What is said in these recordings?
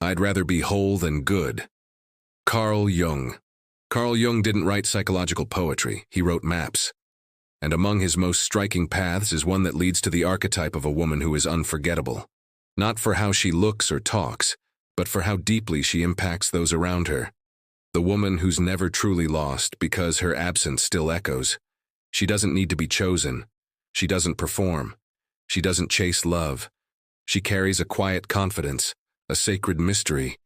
I'd rather be whole than good. Carl Jung. Carl Jung didn't write psychological poetry, he wrote maps. And among his most striking paths is one that leads to the archetype of a woman who is unforgettable. Not for how she looks or talks, but for how deeply she impacts those around her. The woman who's never truly lost because her absence still echoes. She doesn't need to be chosen. She doesn't perform. She doesn't chase love. She carries a quiet confidence, a sacred mystery,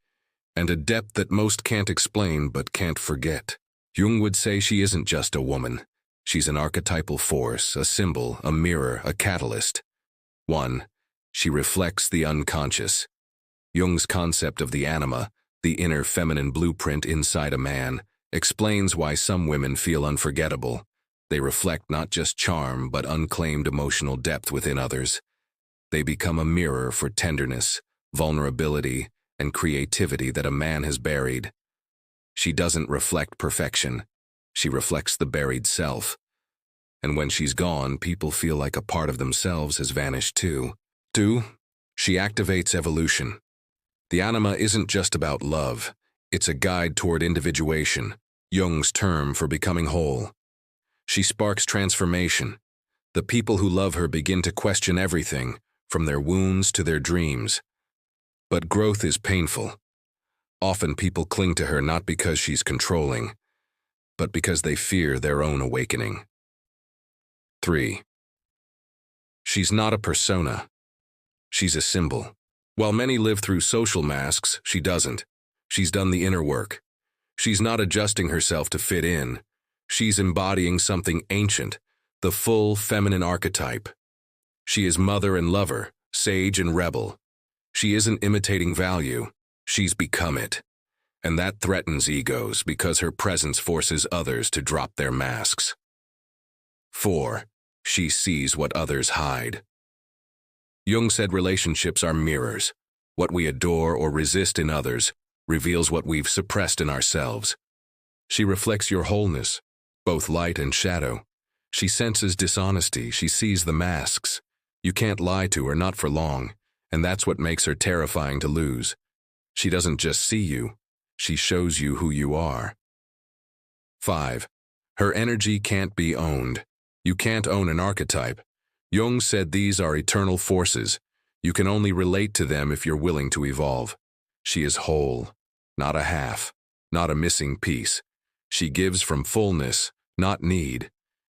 and a depth that most can't explain but can't forget. Jung would say she isn't just a woman. She's an archetypal force, a symbol, a mirror, a catalyst. 1. She reflects the unconscious. Jung's concept of the anima, the inner feminine blueprint inside a man, explains why some women feel unforgettable. They reflect not just charm, but unclaimed emotional depth within others. They become a mirror for tenderness, vulnerability, and creativity that a man has buried. She doesn't reflect perfection. She reflects the buried self. And when she's gone, people feel like a part of themselves has vanished too. 2. She activates evolution. The anima isn't just about love. It's a guide toward individuation, Jung's term for becoming whole. She sparks transformation. The people who love her begin to question everything, from their wounds to their dreams. But growth is painful. Often people cling to her not because she's controlling, but because they fear their own awakening. 3. She's not a persona. She's a symbol. While many live through social masks, she doesn't. She's done the inner work. She's not adjusting herself to fit in. She's embodying something ancient, the full feminine archetype. She is mother and lover, sage and rebel. She isn't imitating value. She's become it. And that threatens egos because her presence forces others to drop their masks. 4. She sees what others hide. Jung said relationships are mirrors. What we adore or resist in others reveals what we've suppressed in ourselves. She reflects your wholeness, both light and shadow. She senses dishonesty. She sees the masks. You can't lie to her, not for long, and that's what makes her terrifying to lose. She doesn't just see you. She shows you who you are. 5. Her energy can't be owned. You can't own an archetype. Jung said these are eternal forces. You can only relate to them if you're willing to evolve. She is whole, not a half, not a missing piece. She gives from fullness, not need.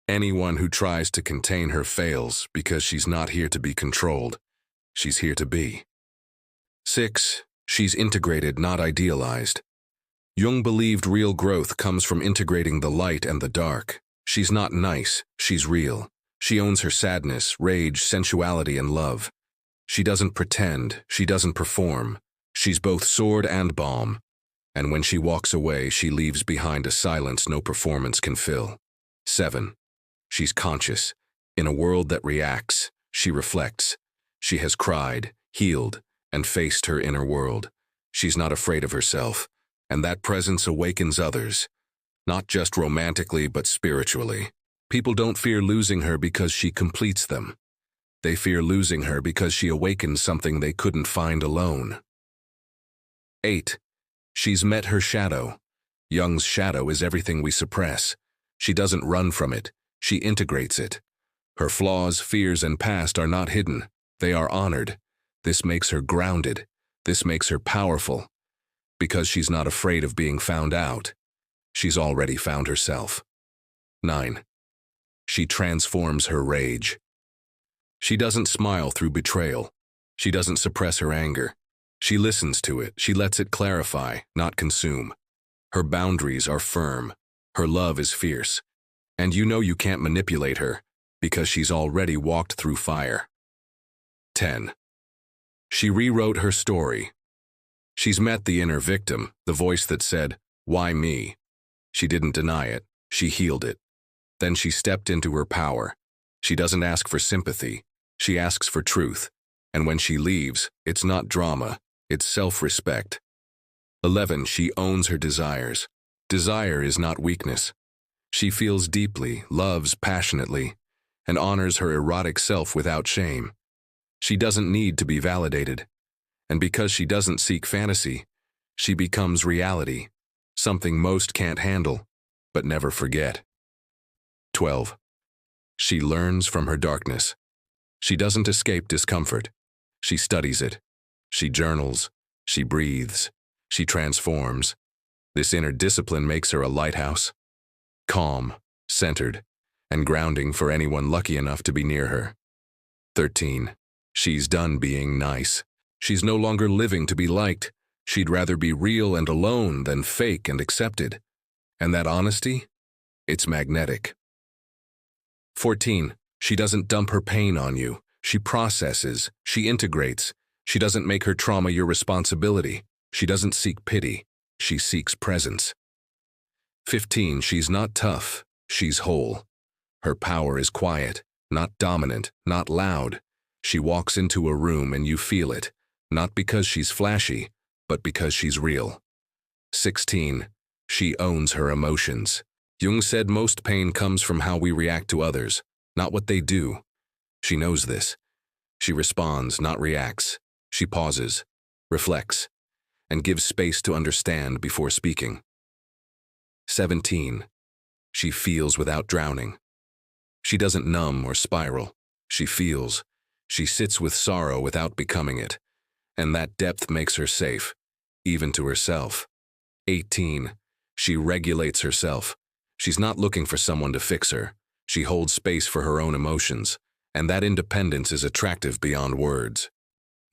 Anyone who tries to contain her fails because she's not here to be controlled. She's here to be. 6. She's integrated, not idealized. Jung believed real growth comes from integrating the light and the dark. She's not nice, she's real. She owns her sadness, rage, sensuality, and love. She doesn't pretend, she doesn't perform. She's both sword and balm. And when she walks away, she leaves behind a silence no performance can fill. 7. She's conscious. In a world that reacts, she reflects. She has cried, healed, and faced her inner world. She's not afraid of herself, and that presence awakens others, not just romantically but spiritually. People don't fear losing her because she completes them. They fear losing her because she awakens something they couldn't find alone. 8. She's met her shadow. Jung's shadow is everything we suppress. She doesn't run from it. She integrates it. Her flaws, fears, and past are not hidden. They are honored. This makes her grounded. This makes her powerful. Because she's not afraid of being found out. She's already found herself. 9. She transforms her rage. She doesn't smile through betrayal. She doesn't suppress her anger. She listens to it. She lets it clarify, not consume. Her boundaries are firm. Her love is fierce. And you know you can't manipulate her because she's already walked through fire. 10. She rewrote her story. She's met the inner victim, the voice that said, "Why me?" She didn't deny it. She healed it. Then she stepped into her power. She doesn't ask for sympathy. She asks for truth. And when she leaves, it's not drama. It's self-respect. 11. She owns her desires. Desire is not weakness. She feels deeply, loves passionately, and honors her erotic self without shame. She doesn't need to be validated. And because she doesn't seek fantasy, she becomes reality, something most can't handle, but never forget. 12. She learns from her darkness. She doesn't escape discomfort. She studies it. She journals. She breathes. She transforms. This inner discipline makes her a lighthouse, calm, centered, and grounding for anyone lucky enough to be near her. 13. She's done being nice. She's no longer living to be liked. She'd rather be real and alone than fake and accepted. And that honesty? It's magnetic. 14. She doesn't dump her pain on you. She processes. She integrates. She doesn't make her trauma your responsibility. She doesn't seek pity. She seeks presence. 15. She's not tough. She's whole. Her power is quiet, not dominant, not loud. She walks into a room and you feel it, not because she's flashy, but because she's real. 16. She owns her emotions. Jung said most pain comes from how we react to others, not what they do. She knows this. She responds, not reacts. She pauses, reflects, and gives space to understand before speaking. 17. She feels without drowning. She doesn't numb or spiral. She feels. She sits with sorrow without becoming it. And that depth makes her safe, even to herself. 18. She regulates herself. She's not looking for someone to fix her. She holds space for her own emotions, and that independence is attractive beyond words.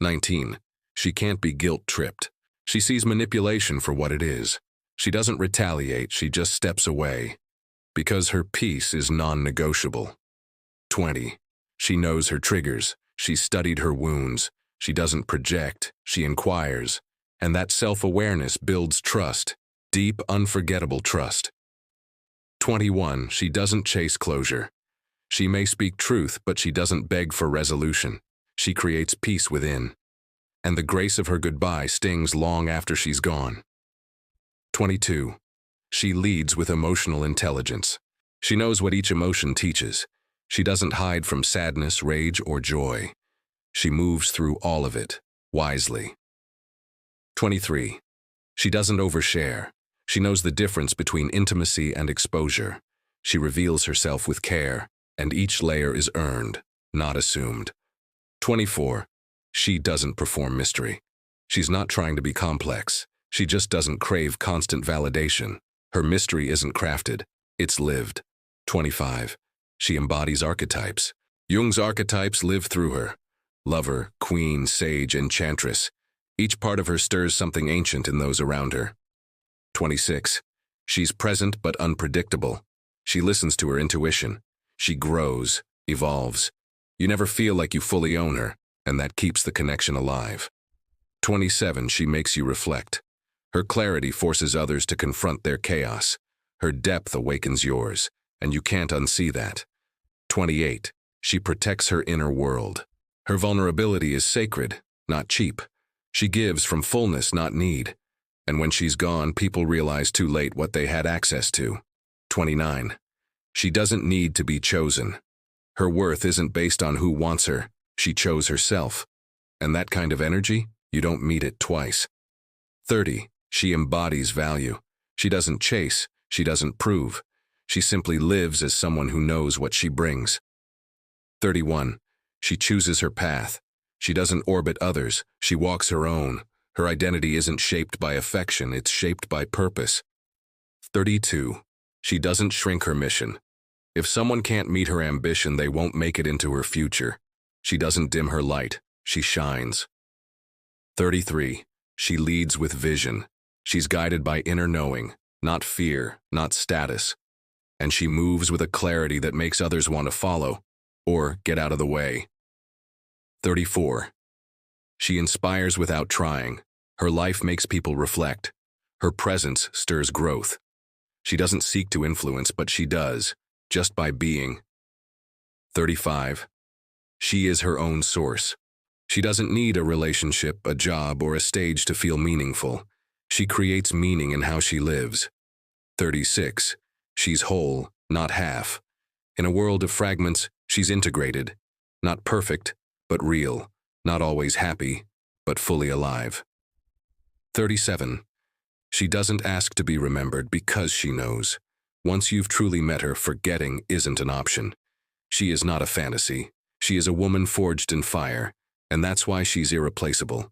19. She can't be guilt-tripped. She sees manipulation for what it is. She doesn't retaliate, she just steps away, because her peace is non-negotiable. 20. She knows her triggers. She's studied her wounds. She doesn't project, she inquires. And that self-awareness builds trust, deep, unforgettable trust. 21. She doesn't chase closure. She may speak truth, but she doesn't beg for resolution. She creates peace within. And the grace of her goodbye stings long after she's gone. 22. She leads with emotional intelligence. She knows what each emotion teaches. She doesn't hide from sadness, rage, or joy. She moves through all of it, wisely. 23. She doesn't overshare. She knows the difference between intimacy and exposure. She reveals herself with care, and each layer is earned, not assumed. 24. She doesn't perform mystery. She's not trying to be complex. She just doesn't crave constant validation. Her mystery isn't crafted, it's lived. 25. She embodies archetypes. Jung's archetypes live through her. Lover, queen, sage, enchantress. Each part of her stirs something ancient in those around her. 26. She's present but unpredictable. She listens to her intuition. She grows, evolves. You never feel like you fully own her, and that keeps the connection alive. 27. She makes you reflect. Her clarity forces others to confront their chaos. Her depth awakens yours, and you can't unsee that. 28. She protects her inner world. Her vulnerability is sacred, not cheap. She gives from fullness, not need. And when she's gone, people realize too late what they had access to. 29. She doesn't need to be chosen. Her worth isn't based on who wants her. She chose herself. And that kind of energy, you don't meet it twice. 30. She embodies value. She doesn't chase. She doesn't prove. She simply lives as someone who knows what she brings. 31. She chooses her path. She doesn't orbit others. She walks her own. Her identity isn't shaped by affection, it's shaped by purpose. 32. She doesn't shrink her mission. If someone can't meet her ambition, they won't make it into her future. She doesn't dim her light, she shines. 33. She leads with vision. She's guided by inner knowing, not fear, not status. And she moves with a clarity that makes others want to follow, or get out of the way. 34. She inspires without trying. Her life makes people reflect. Her presence stirs growth. She doesn't seek to influence, but she does, just by being. 35. She is her own source. She doesn't need a relationship, a job, or a stage to feel meaningful. She creates meaning in how she lives. 36. She's whole, not half. In a world of fragments, she's integrated. Not perfect, but real. Not always happy, but fully alive. 37. She doesn't ask to be remembered because she knows. Once you've truly met her, forgetting isn't an option. She is not a fantasy. She is a woman forged in fire, and that's why she's irreplaceable.